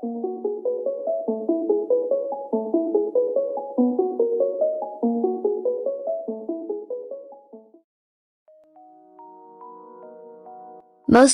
Most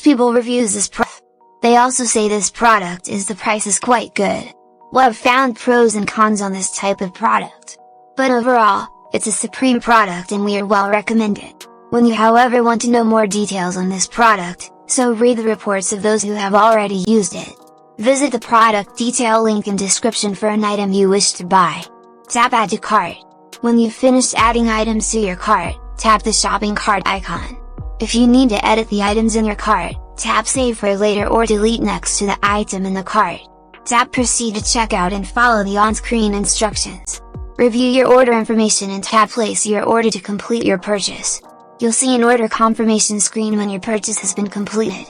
people reviews this product. They also say this product is the price is quite good. Well, I've found pros and cons on this type of product. But overall, it's a supreme product and we are well recommend it. When you however want to know more details on this product, so read the reports of those who have already used it. Visit the product detail link in description for an item you wish to buy. Tap add to cart. When you've finished adding items to your cart, tap the shopping cart icon. If you need to edit the items in your cart, tap save for later or delete next to the item in the cart. Tap proceed to checkout and follow the on-screen instructions. Review your order information and tap place your order to complete your purchase. You'll see an order confirmation screen when your purchase has been completed.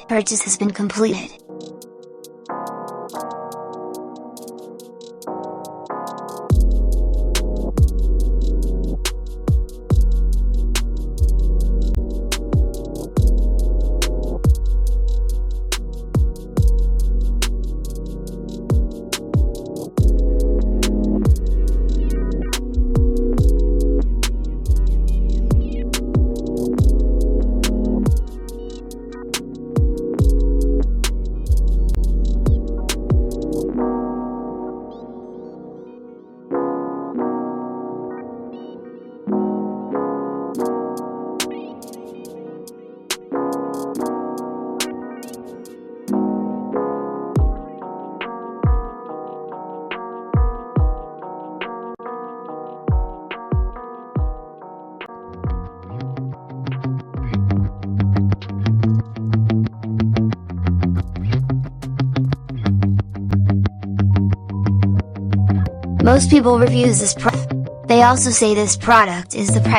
Most people reviews this product. They also say this product is the price